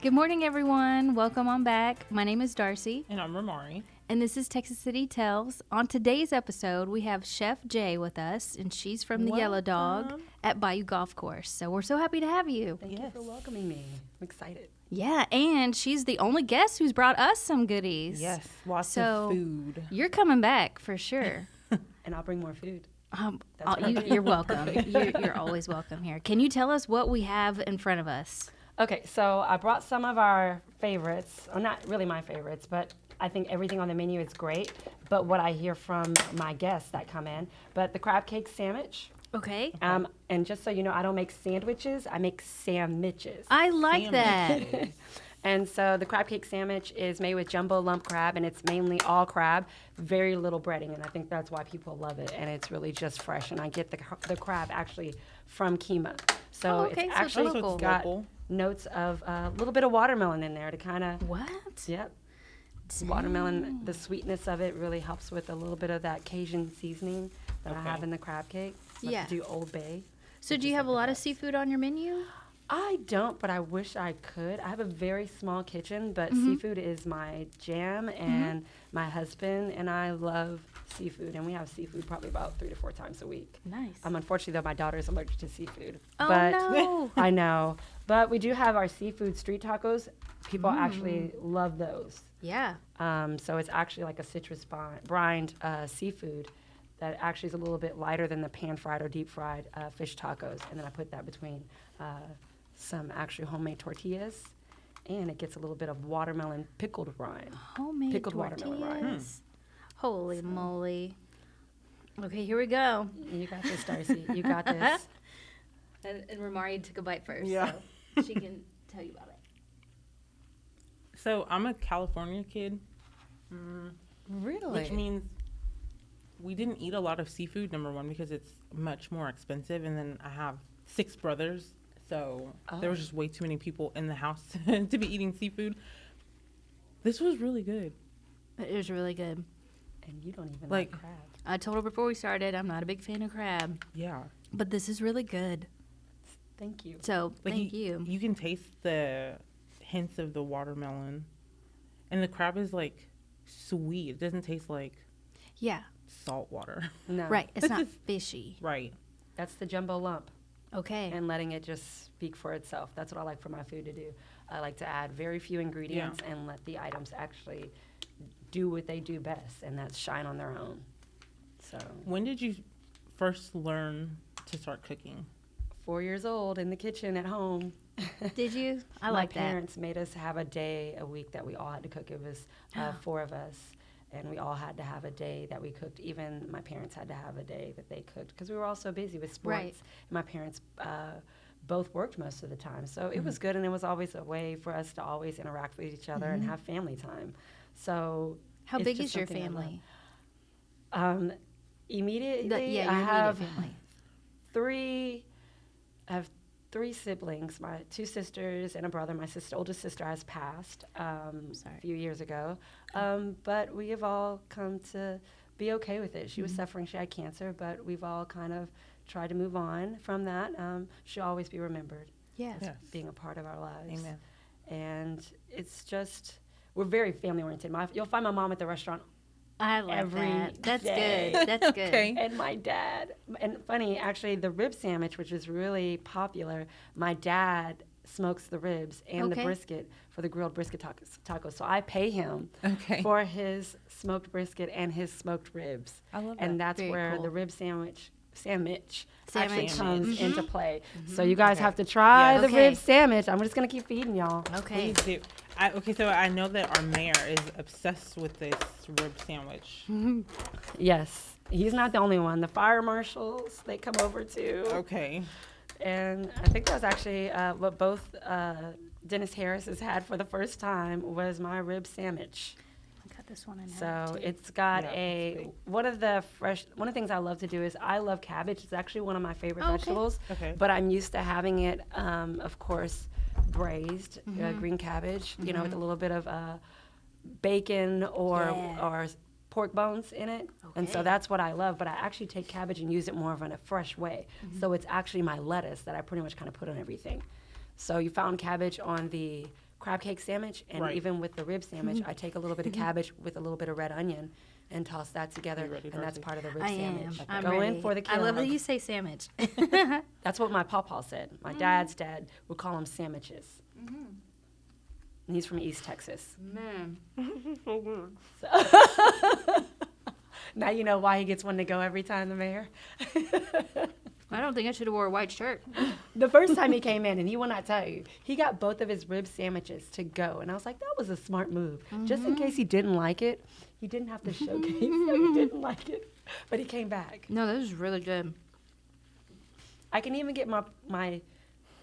Good morning, everyone. Welcome on back. My name is Darcy. And I'm Ramari. And this is Texas City Tells. On today's episode, we have Chef Jay with us, and she's from the Yella Dog at Bayou Golf Course. So we're so happy to have you. Thank you for welcoming me. I'm excited. Yeah, and she's the only guest who's brought us some goodies. Yes, lots of food. You're coming back for sure. And I'll bring more food. You're welcome. You're always welcome here. Can you tell us what we have in front of us? Okay, so I brought some of our favorites, or not really my favorites, but I think everything on the menu is great. But what I hear from my guests that come in, but the crab cake sandwich. Okay. And just so you know, I don't make sandwiches, I make sandwiches. I like that. And so the crab cake sandwich is made with jumbo lump crab, and it's mainly all crab, very little breading, and I think that's why people love it. And it's really just fresh, and I get the crab actually from Kima. So okay, it's so actually local. got notes of a little bit of watermelon in there to kind of. What? Yep. Dang. Watermelon, the sweetness of it really helps with a little bit of that Cajun seasoning that I have in the crab cake. So I do Old Bay. So do you have a lot of seafood on your menu? I don't, but I wish I could. I have a very small kitchen, but seafood is my jam, and my husband and I love seafood, and we have seafood probably about 3 to 4 times a week. Nice. Unfortunately, though, my daughter is allergic to seafood. Oh, but no. I know. But we do have our seafood street tacos. People actually love those. Yeah. So it's actually like a citrus brined seafood that actually is a little bit lighter than the pan-fried or deep-fried fish tacos. And then I put that between some actually homemade tortillas, and it gets a little bit of watermelon pickled rind. Pickled watermelon rind. Holy moly. Okay, here we go. You got this, Darcy. You got this. And Ramari took a bite first, Yeah. so she can tell you about it. So I'm a California kid, Really? which means we didn't eat a lot of seafood, number one, because it's much more expensive. And then I have 6 brothers, so there was just way too many people in the house to be eating seafood. This was really good. It was really good. And you don't even like crab. I told her before we started, I'm not a big fan of crab. Yeah. But this is really good. Thank you. So, Like thank you. You can taste the hints of the watermelon. And the crab is, like, sweet. It doesn't taste like salt water. No. Right. It's not fishy. Right. That's the jumbo lump. Okay. And letting it just speak for itself. That's what I like for my food to do. I like to add very few ingredients and let the items actually do what they do best, and that's shine on their own. So When did you first learn to start cooking? 4 years old in the kitchen at home. Did you? I like My that. parents made us have a day a week that we all had to cook. It was 4 of us, and we all had to have a day that we cooked. Even my parents had to have a day that they cooked because we were all so busy with sports. Right. And my parents both worked most of the time. So it was good, and it was always a way for us to always interact with each other and have family time. So How it's big just is your something I love. family? Immediately, Your I have immediate family. 3. I have 3 siblings, my 2 sisters and a brother. My oldest sister has passed a few years ago, but we have all come to be okay with it. She was suffering; she had cancer, but we've all kind of tried to move on from that. She'll always be remembered. Yes. Being a part of our lives. Amen. And it's just we're very family oriented. You'll find my mom at the restaurant. I like Every that. That's day. good. That's good. Okay. And my dad, and funny, actually, the rib sandwich, which is really popular, my dad smokes the ribs and the brisket for the grilled brisket tacos. So I pay him for his smoked brisket and his smoked ribs. I love that. And that's Very where cool. the rib sandwich actually comes Mm-hmm. into play. So you guys have to try the rib sandwich. I'm just going to keep feeding y'all. Okay. Please do. So I know that our mayor is obsessed with this rib sandwich. Yes. He's not the only one. The fire marshals, they come over too. Okay. And I think that was actually what both Dennis Harris has had for the first time was my rib sandwich. I got this one in So it's got it's big. one of the things I love to do is I love cabbage. It's actually one of my favorite vegetables. Okay. But I'm used to having it, of course, braised green cabbage, you know, with a little bit of bacon or pork bones in it. And so that's what I love. But I actually take cabbage and use it more of in a fresh way. So it's actually my lettuce that I pretty much kind of put on everything. So you found cabbage on the crab cake sandwich, and Right. even with the rib sandwich, I take a little bit of cabbage with a little bit of red onion and toss that together, ready, and that's Darcy? part of the rib I am. sandwich. I'm Go ready. in for the I kill. love that you say sandwich. That's what my pawpaw said. My dad's dad would call them sandwiches. And he's from East Texas. Man. Now you know why he gets one to go every time, the mayor. I don't think I should have wore a white shirt. The first time he came in, and he will not tell you, he got both of his rib sandwiches to go. And I was like, that was a smart move. Just in case he didn't like it, he didn't have to showcase that he didn't like it. But he came back. No, this is really good. I can even get my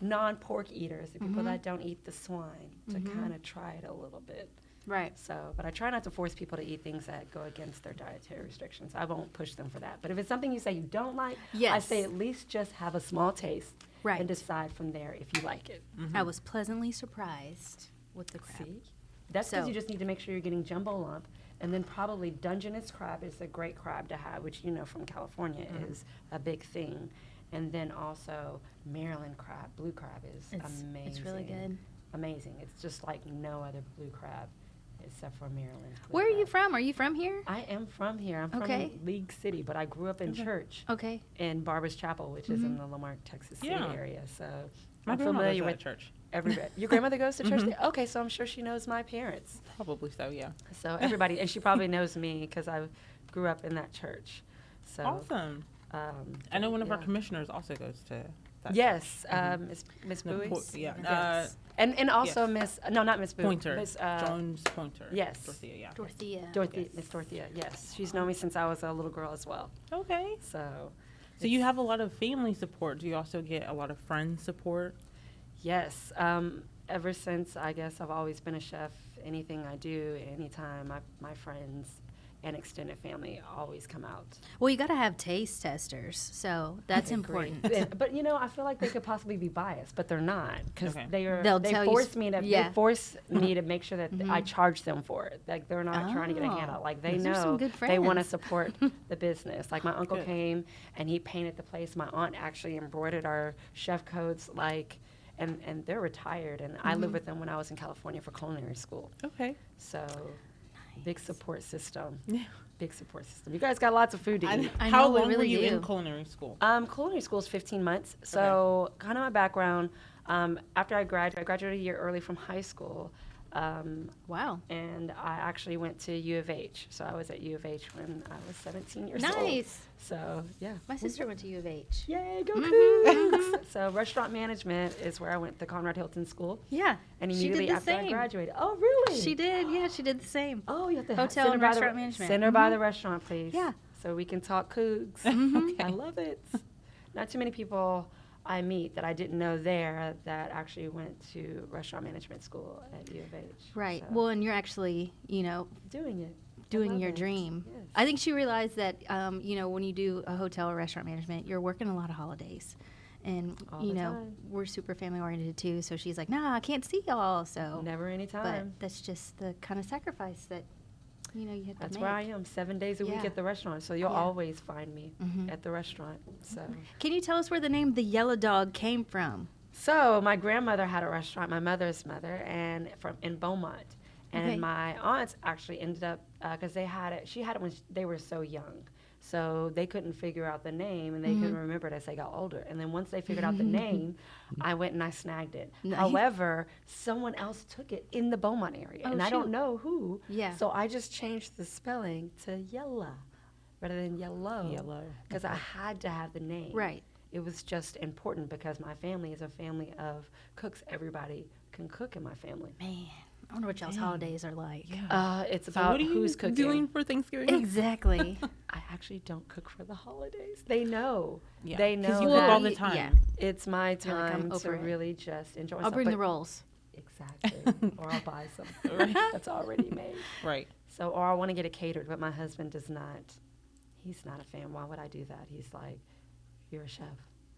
non-pork eaters, the people that don't eat the swine, to kind of try it a little bit. Right. So, but I try not to force people to eat things that go against their dietary restrictions. I won't push them for that. But if it's something you say you don't like, I Yes. say at least just have a small taste Right. and decide from there if you like it. I was pleasantly surprised with the crab. See? That's because So- you just need to make sure you're getting jumbo lump. And then probably Dungeness crab is a great crab to have, which you know from California is a big thing. And then also Maryland crab, blue crab is amazing. It's really good. Amazing. It's just like no other blue crab except for Maryland. blue Where are you crab. from? Are you from here? I am from here. I'm Okay. from League City, but I grew up in church Okay. in Barbers Chapel, which is in the Lamar, Texas City Yeah. area. So My I'm grandma familiar goes to with that church. every bit. Your grandmother goes to church? Okay, so I'm sure she knows my parents. Probably so, yeah. So everybody, and she probably knows me because I grew up in that church. So Awesome. um, I know one of our yeah. commissioners also goes to that Yes, Miss No, Bowie. yeah. Yes. And also yes. Miss, no, not Miss Bowie. Pointer. Miss, Jones Pointer. yes. Dorothea, yeah. Dorothea. Dorothy, Yes. Miss Dorothea, yes. She's known me since I was a little girl as well. Okay. So So you have a lot of family support. Do you also get a lot of friend support? yes, ever since I guess I've always been a chef, anything I do, anytime, my friends and extended family always come out. Well, you got to have taste testers, so that's important. But you know, I feel like they could possibly be biased, but they're not because Okay. They'll they tell you force me to yeah. they force me to make sure that I charge them for it. Like they're not trying to get a Oh. handout. Like they Those are some know good they want to friends. support the business. Like my uncle Good. came and he painted the place. My aunt actually embroidered our chef codes. And they're retired, and I lived with them when I was in California for culinary school. Okay. So, big support system. Yeah. Big support system. You guys got lots of food to eat. I How know, we long were really you do. in culinary school? Culinary school is 15 months. So, kind of my background. After I graduated a year early from high school, Wow. and I actually went to U of H. So I was at U of H when I was 17 years old. Nice. So yeah. My sister went to U of H. Yay, go Cougs! So restaurant management is where I went to Conrad Hilton School. Yeah. And she immediately did the after I same. graduated. Oh, really? She did. Yeah, she did the same. Oh, you have to Hotel send her and by restaurant the, management. Send her by the restaurant, please. Yeah. So we can talk Cougs. I love it. Not too many people I meet that I didn't know there that actually went to restaurant management school at U of H. Right. So, Well, and you're actually, doing it. I doing love your it. dream. Yes. I think she realized that, when you do a hotel or restaurant management, you're working a lot of holidays. And, All the time. we're super family oriented too. So she's like, nah, I can't see y'all. So, Never any but time. that's just the kind of sacrifice that, you have That's to make. where I am, 7 days a week Yeah. at the restaurant. So you'll Yeah. always find me Mhm. at the restaurant. So. Can you tell us where the name The Yella Dog came from? So my grandmother had a restaurant, my mother's mother, and in Beaumont, and Okay. my aunts actually ended up because they had it. She had it when they were so young, so they couldn't figure out the name, and they couldn't remember it as they got older. And then once they figured out the name, I went and I snagged it. Nice. However, someone else took it in the Beaumont area, Oh, and I shoot. don't know who. Yeah. So I just changed the spelling to Yella rather than yellow. Yellow. Because I had to have the name. Right. It was just important because my family is a family of cooks. Everybody can cook in my family. Man, I wonder what y'all's holidays are like. It's So about what are you who's cooking. doing for Thanksgiving? Exactly. I actually don't cook for the holidays. They know. Yeah, They 'cause know you that cook all the y- time. yeah. it's my You're like, I'm time to over it. really just enjoy I'll myself. bring the But- rolls. Exactly. Or I'll buy some. Right. That's already made. Right. So, or I want to get it catered, but my husband does not. He's not a fan. Why would I do that? He's like, you're a chef.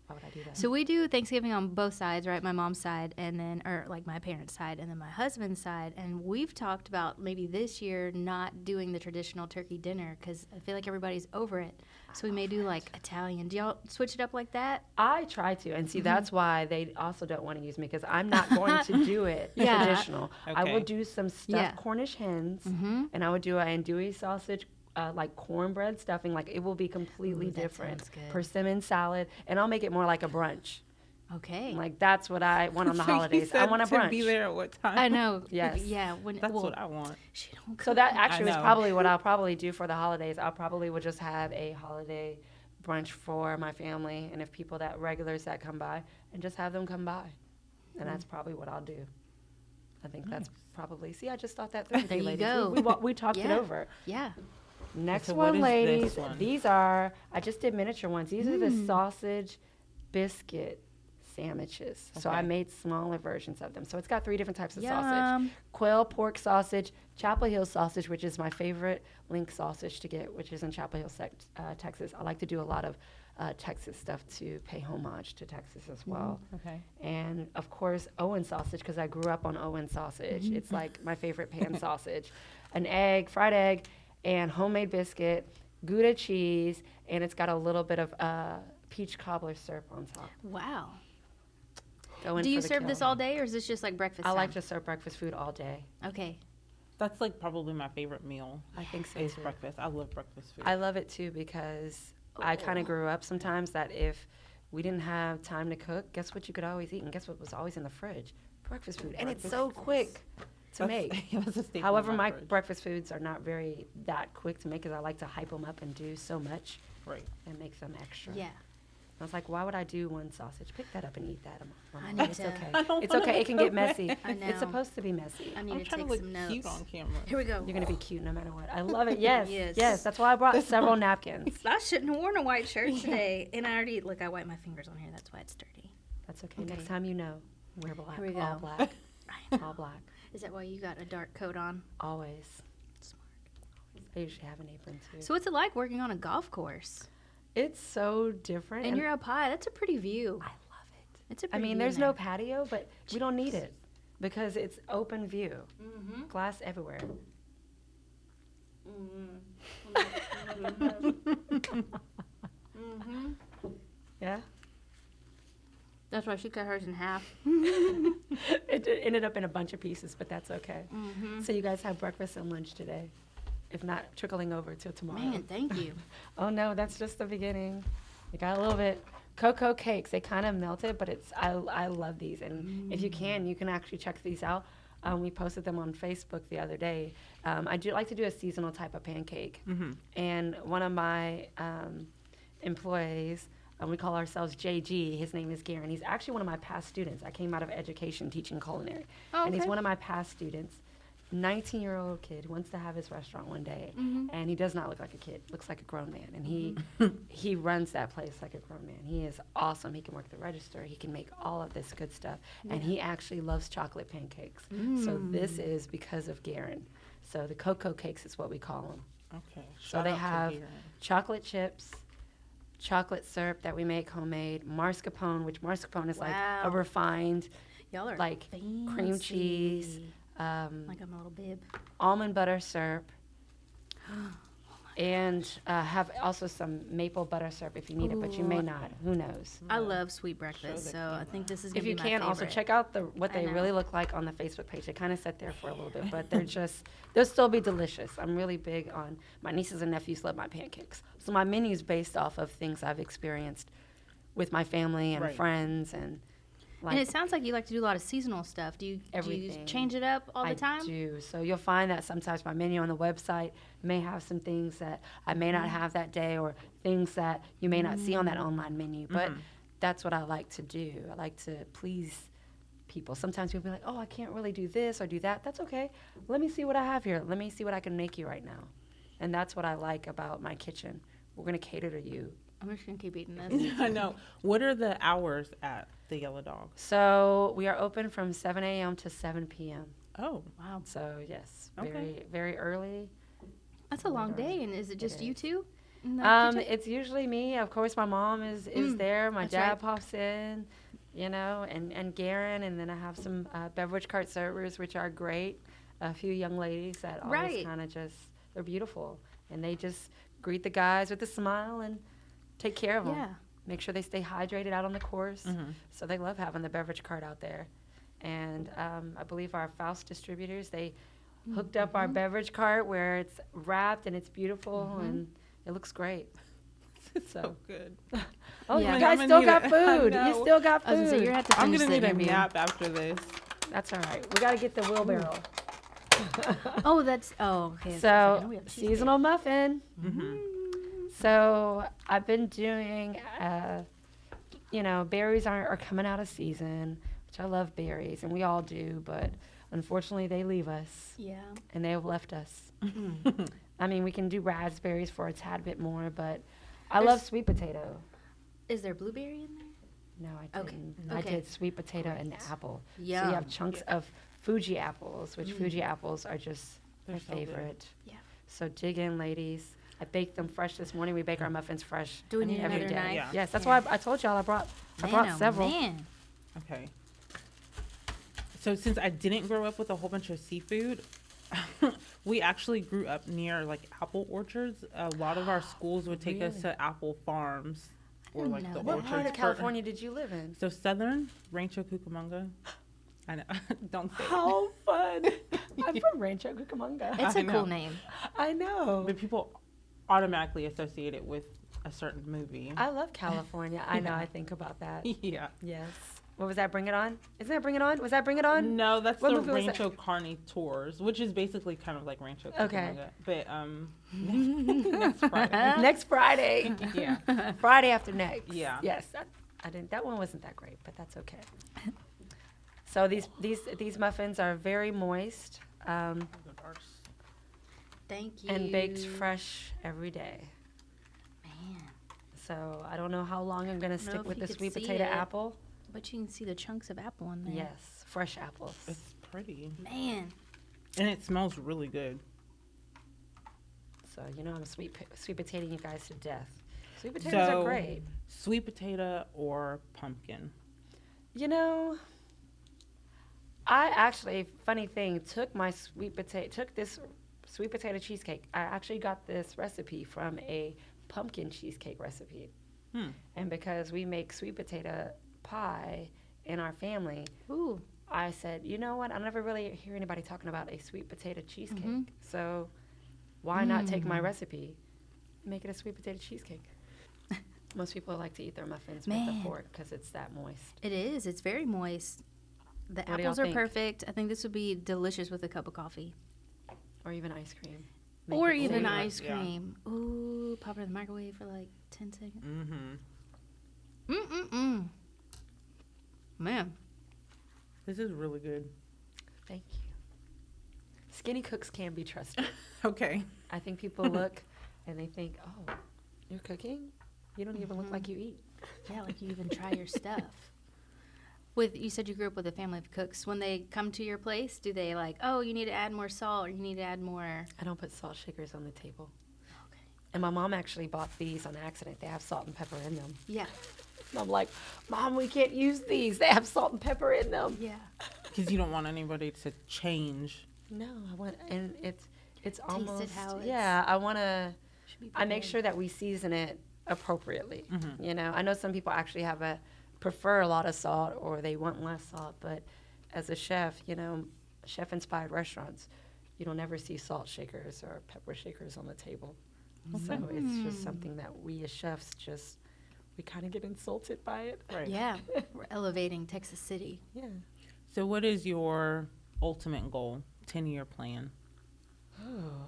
Why would I do that? So we do Thanksgiving on both sides, right? My mom's side and then, or like my parents' side and then my husband's side. And we've talked about maybe this year not doing the traditional turkey dinner because I feel like everybody's over it. So we may do like Italian. Do y'all switch it up like that? I try to, and see, that's why they also don't want to use me because I'm not going to do it traditional. Okay. I will do some stuffed Cornish hens, and I would do an andouille sausage, like cornbread stuffing. Like it will be completely different. Sounds good. Persimmon salad, and I'll make it more like a brunch. Okay. Like that's what I want on the So you holidays. I said want a to brunch. be there at what time? I know. Yes. Yeah. That's what I want. She don't So cook. that actually is know. probably what I'll probably do for the holidays. I'll probably would just have a holiday brunch for my family, and if people that regulars that come by, and just have them come by, and that's probably what I'll do. I think that's probably. See, I just thought that through. with There you ladies. go. We talked it Yeah. over. Yeah. Next So what one, is ladies. this one? These are. I just did miniature ones. These are the sausage biscuit sandwiches. So I Okay. made smaller versions of them. So it's got 3 different types of Yum. sausage: quail pork sausage, Chapel Hill sausage, which is my favorite link sausage to get, which is in Chapel Hill, Texas. I like to do a lot of Texas stuff to pay homage to Texas as well. Okay. And of course, Owen sausage, because I grew up on Owen sausage. It's like my favorite pan sausage. An egg, fried egg, and homemade biscuit, Gouda cheese, and it's got a little bit of peach cobbler syrup on top. Wow. Go in Do you for the serve this kill. all day or is this just like breakfast I time? like to serve breakfast food all day. Okay. That's like probably my favorite meal. I think so Is too. breakfast. I love breakfast food. I love it too because I kind of grew up sometimes that if we didn't have time to cook, guess what you could always eat? And guess what was always in the fridge? Breakfast food. And it's so quick to make. That's a staple in However, my fridge. breakfast foods are not very that quick to make because I like to hype them up and do so much Right. and make them extra. Yeah. I was like, why would I do one sausage? Pick that up and eat that. I Mom. need It's to- okay. I don't It's wanna okay. It look can get away. messy. I know. It's supposed to be messy. I need I'm to trying take to look some notes. cute on camera. Here we go. You're going to be cute no matter what. I love it. Yes. Yes. Yes. That's why I brought several napkins. I shouldn't have worn a white shirt today. And I already, look, I wiped my fingers on here. That's why it's dirty. That's okay. Okay. Next time you know. Wear black. Here we All go. black. All black. Is that why you got a dark coat on? Always. Smart. I usually have an apron too. So what's it like working on a golf course? It's so different. And you're up high. That's a pretty view. I love it. It's a I pretty mean, view there's in no there. patio, but we don't need it because it's open view. Mm-hmm. Glass everywhere. Mm-hmm. Yeah. That's why she cut hers in half. It ended up in a bunch of pieces, but that's okay. Mm-hmm. So you guys have breakfast and lunch today, if not trickling over till tomorrow. Man, thank you. Oh no, that's just the beginning. You got a little bit. Cocoa cakes, they kind of melted, but I love these. And if you can actually check these out. We posted them on Facebook the other day. I do like to do a seasonal type of pancake. Mm-hmm. And one of my employees, we call ourselves JG. His name is Garen. He's actually one of my past students. I came out of education teaching culinary. Oh, And he's okay. one of my past students. 19-year-old kid wants to have his restaurant one day. Mhm. And he does not look like a kid. Looks like a grown man. And he runs that place like a grown man. He is awesome. He can work the register. He can make all of this good stuff. And he actually loves chocolate pancakes. So this is because of Garen. So the cocoa cakes is what we call them. Okay. So Shout they out to have Garen. chocolate chips, chocolate syrup that we make homemade, mascarpone, which mascarpone is like a Wow. refined, Y'all are like cream cheese, fancy. Like I'm a little bib. almond butter syrup, and have also some maple butter syrup if you need it, but you may Ooh. not. Who knows? I love sweet breakfast, the so I think this is gonna If be you my can, also favorite. check out what I they know. really look like on the Facebook page. They kind of sit there for a little bit, but they'll still be delicious. I'm really big on, my nieces and nephews love my pancakes. So my menu's based off of things I've experienced with my family and Right. friends and And it sounds like you like to do a lot of seasonal stuff. Do you Everything. change it up all the time? I do. So you'll find that sometimes my menu on the website may have some things that I may not have that day or things that you may not see on that online menu. But that's what I like to do. I like to please people. Sometimes people be like, oh, I can't really do this or do that. That's okay. Let me see what I have here. Let me see what I can make you right now. And that's what I like about my kitchen. We're going to cater to you. I'm just going to keep eating this. I know. What are the hours at the Yella Dog? So we are open from 7 a.m. to 7 p.m. Oh, Wow. So, yes, Okay. very, very early. That's a long day. And is it just It you is. two? No, It's usually me. Of course, my mom is there. My that's dad right. pops in, and Garen. And then I have some beverage cart servers, which are great. A few young ladies that always Right. kind of they're beautiful. And they just greet the guys with a smile and take care of them. Yeah. Make sure they stay hydrated out on the course. Mm-hmm. So they love having the beverage cart out there. And I believe our Faust distributors, they hooked up our beverage cart where it's wrapped and it's beautiful and it looks great. It's So- so good. Oh, Yeah. you guys I'm still gonna got need it. I food. You know. still got I was gonna say, you're food. gonna have to I'm finish gonna the need a interview. nap after this. That's all right. We got to get the wheelbarrow. Oh, that's okay. So, We have cheesecake. seasonal muffin. Mm-hmm. So, I've been doing, berries are coming out of season, which I love berries, and we all do, but unfortunately they leave us, Yeah. and they have left us. I mean, we can do raspberries for a tad bit more, but I There's- love sweet potato. Is there blueberry in there? No, I Okay. didn't. Okay. I did sweet potato and Great. apple. Yeah. So you have chunks of Fuji apples, which Mm. Fuji apples are just They're my so good. favorite. Yeah. So dig in, ladies. I baked them fresh this morning. We bake our muffins fresh Do we need every another day. knife? Yeah. Yes, that's Yeah. why I told y'all I brought Man, oh, several. Man. Okay. So since I didn't grow up with a whole bunch of seafood, we actually grew up near like apple orchards. A lot of our schools would take us Really? to apple farms or didn't like know the that. What orchards. part of for- California did you live in? So southern, Rancho Cucamonga. I know. Don't say it. How fun! I'm from Rancho Cucamonga. It's I a know. cool name. I know. But people automatically associate it with a certain movie. I love California. I know. I think about that. Yeah. Yes. What was that? Bring It On? Isn't that Bring It On? Was that Bring It On? No, that's What the movie was that? Rancho Carne Tours, which is basically kind of like Rancho Okay. Cucamonga. But next Friday. Next Friday. Yeah. Friday after next. Yeah. Yes. I didn't. That one wasn't that great, but that's okay. So these muffins are very moist Thank you. and baked fresh every day. Man. So I don't know how long I'm gonna stick if with you the could sweet see potato it. apple. But you can see the chunks of apple in there. Yes, fresh apples. It's pretty. Man. And it smells really good. So I'm sweet potato you guys to death. Sweet potatoes are great. Sweet potato or pumpkin? I actually, funny thing, took this sweet potato cheesecake. I actually got this recipe from a pumpkin cheesecake recipe. And because we make sweet potato pie in our family, Ooh. I said, you know what? I never really hear anybody talking about a sweet potato cheesecake. Mhm. So why not take my recipe, make it a sweet potato cheesecake? Most people like to eat their muffins with Man. a fork because it's that moist. It is. It's very moist. The What do y'all apples are think? perfect. I think this would be delicious with a cup of coffee. Or even ice cream. Make Or it even savory. ice Yeah. cream. Ooh, pop it in the microwave for like 10 seconds. Mm-hmm. Mm-mm-mm. Man. This is really good. Thank you. Skinny cooks can be trusted. Okay. I think people look and they think, oh, you're cooking? You don't even look like you eat. Yeah, like you even try your stuff. You said you grew up with a family of cooks. When they come to your place, do they like, oh, you need to add more salt or you need to add more? I don't put salt shakers on the table. Okay. And my mom actually bought these on accident. They have salt and pepper in them. Yeah. And I'm like, Mom, we can't use these. They have salt and pepper in them. Yeah. Because you don't want anybody to change. No, I want, and it's Taste it almost, how it's- yeah, I want to, Should be I make prepared. sure that we season it appropriately. Mhm. I know some people actually prefer a lot of salt or they want less salt, but as a chef, chef-inspired restaurants, you don't ever see salt shakers or pepper shakers on the table. So it's just something that we as chefs we kind of get insulted by it. Right. Yeah. We're elevating Texas City. Yeah. So what is your ultimate goal, 10-year plan? Oh,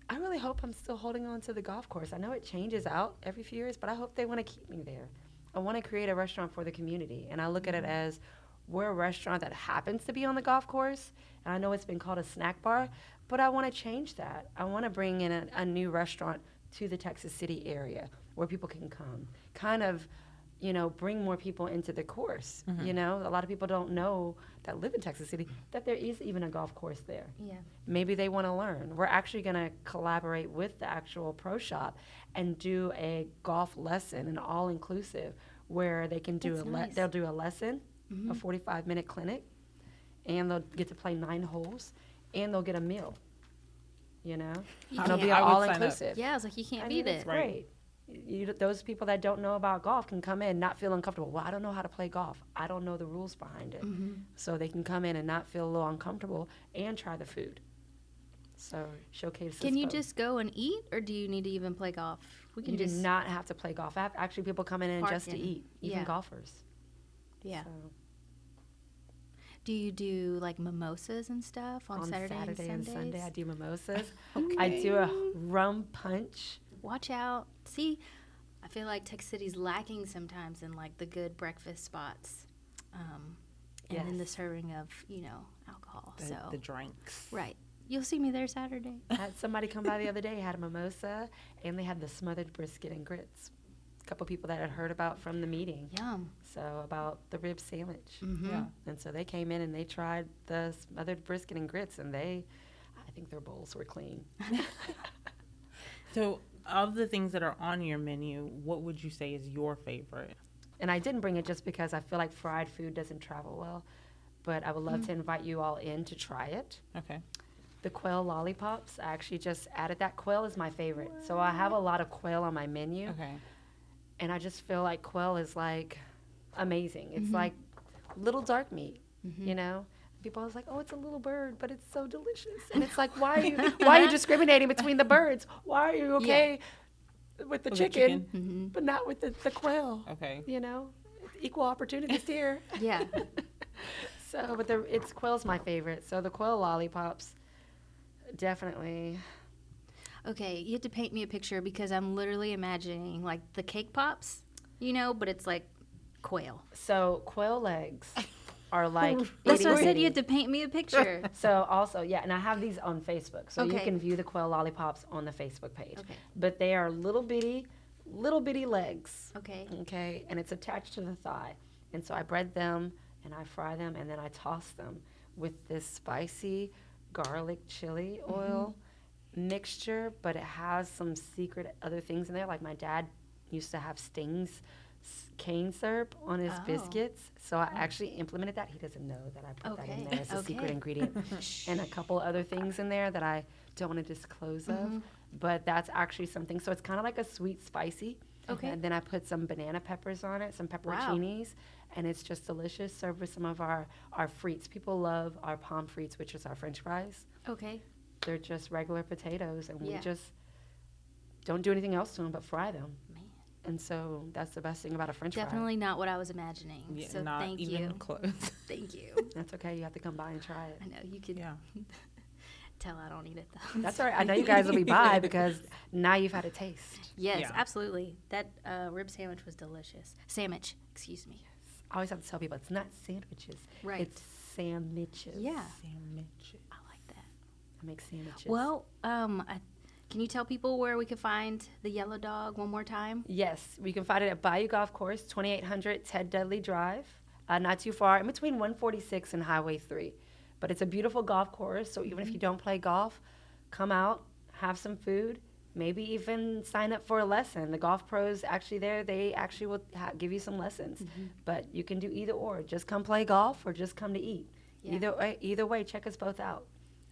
I really hope I'm still holding on to the golf course. I know it changes out every few years, but I hope they want to keep me there. I want to create a restaurant for the community, and I look at it as we're a restaurant that happens to be on the golf course, and I know it's been called a snack bar, but I want to change that. I want to bring in a new restaurant to the Texas City area where people can come. Kind of, bring more people into the course. Mm-hmm. A lot of people don't know that live in Texas City that there is even a golf course there. Yeah. Maybe they want to learn. We're actually going to collaborate with the actual pro shop and do a golf lesson, an all-inclusive, where they can do That's nice. they'll do a lesson, Mm-hmm. a 45-minute clinic, and they'll get to play 9 holes, and they'll get a meal. You It'll be can't- I would sign up. all-inclusive. Yeah, I was like, you can't I beat mean, it's it. Right. great. Those people that don't know about golf can come in, not feel uncomfortable. Well, I don't know how to play golf. I don't know the rules behind it. Mm-hmm. So they can come in and not feel a little uncomfortable and try the food. So showcase. Can you both. just go and eat, or do you need to even play golf? We can You just do not have to play golf. I have actually people coming in Park just to in. eat, even Yeah. golfers. yeah. So Do you do like mimosas and stuff on Saturday and and Sundays? Sunday, I do mimosas. Okay. I do a rum punch. Watch out. See, I feel like Texas City's lacking sometimes in like the good breakfast spots, and then the Yes. serving of alcohol. The, so the drinks. right, you'll see me there Saturday. I had somebody come by the other day, had a mimosa, and they had the smothered brisket and grits. A couple people that had heard about from the meeting. Yum. So about the rib sandwich. Mm-hmm. Yeah. And so they came in and they tried the smothered brisket and grits, and I think their bowls were clean. So, of the things that are on your menu, what would you say is your favorite? And I didn't bring it just because I feel like fried food doesn't travel well, but I would love to invite you all in to try it. Okay. The Quail Lollipops, I actually just added that. Quail is my favorite. So I have a lot of quail on my menu, Okay. and I just feel like quail is like amazing. It's like little dark meat, People are like, oh, it's a little bird, but it's so delicious. And it's like, why are you discriminating between the birds? Why are you okay with the With the chicken, Mm-hmm. but not with the quail? Okay. Equal opportunities here. Yeah. So, but it's quail's my favorite. So the Quail Lollipops, definitely. Okay, you have to paint me a picture because I'm literally imagining like the cake pops, but it's like quail. So quail legs are like. That's what I said. itty You had to paint me a picture. So also, and I have these on Facebook. So you Okay. can view the Quail Lollipops on the Facebook page. Okay. But they are little bitty legs. Okay. Okay, and it's attached to the thigh. And so I bread them and I fry them and then I toss them with this spicy garlic chili oil mixture, but it has some secret other things in there. Like my dad used to have Sting's cane syrup on his Oh. biscuits. So I actually implemented that. He doesn't know that I put that in Okay. there as a secret Okay. ingredient. And a couple other things in there that I don't want to disclose of. But that's actually something. So it's kind of like a sweet spicy. Okay. And then I put some banana peppers on it, some pepperoncinis, and it's just delicious. Served with some of our frites. People love our palm frites, which is our French fries. Okay. They're just regular potatoes, and we Yeah. just don't do anything else to them but fry them. Man. And so that's the best thing about a French Definitely not what I was imagining. Yeah, so not thank even you. close. Thank you. fry. That's okay. You have to come by and try it. I know you could Yeah. tell I don't eat it though. That's all right. I know you guys will be by because now you've had a taste. Yes, Yeah. absolutely. That rib sandwich was delicious. Sandwich, excuse me. I always have to tell people it's not sandwiches. Right. It's sandwiches. Yeah, Sandwich. I like that. I make sandwiches. Well, can you tell people where we can find the Yellow Dog one more time? Yes, we can find it at Bayou Golf Course, 2800 Ted Dudley Drive. Not too far, in between 146 and Highway 3. But it's a beautiful golf course, so even if you don't play golf, come out, have some food, maybe even sign up for a lesson. The golf pros actually there, they actually will give you some lessons. But you can do either or. Just come play golf or just come to eat. Yeah. Either way, check us both out.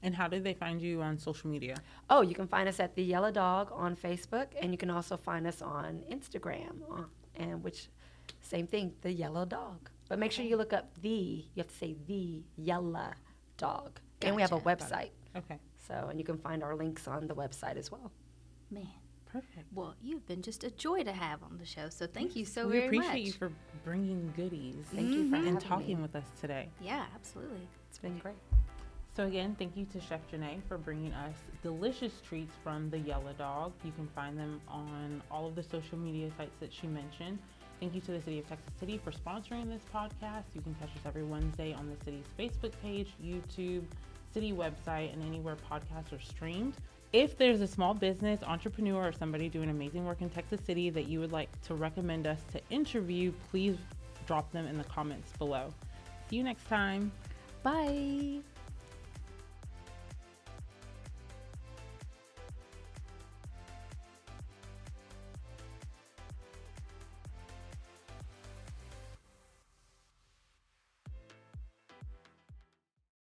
And how did they find you on social media? Oh, you can find us at The Yella Dog on Facebook, and you can also find us on Instagram, and which, same thing, The Yellow Dog. But make sure you look up you have to say The Yella Dog. And we have a Gotcha. website. Okay. So, and you can find our links on the website as well. Man, Perfect. well, you've been just a joy to have on the show. So thank you so we very much. appreciate you for bringing goodies Thank you for having and talking me. with us today. Yeah, absolutely. It's been great. So again, thank you to Chef Jaanai for bringing us delicious treats from the Yella Dog. You can find them on all of the social media sites that she mentioned. Thank you to the City of Texas City for sponsoring this podcast. You can catch us every Wednesday on the city's Facebook page, YouTube, city website and anywhere podcasts are streamed. If there's a small business, entrepreneur, or somebody doing amazing work in Texas City that you would like to recommend us to interview, please drop them in the comments below. See you next time. Bye.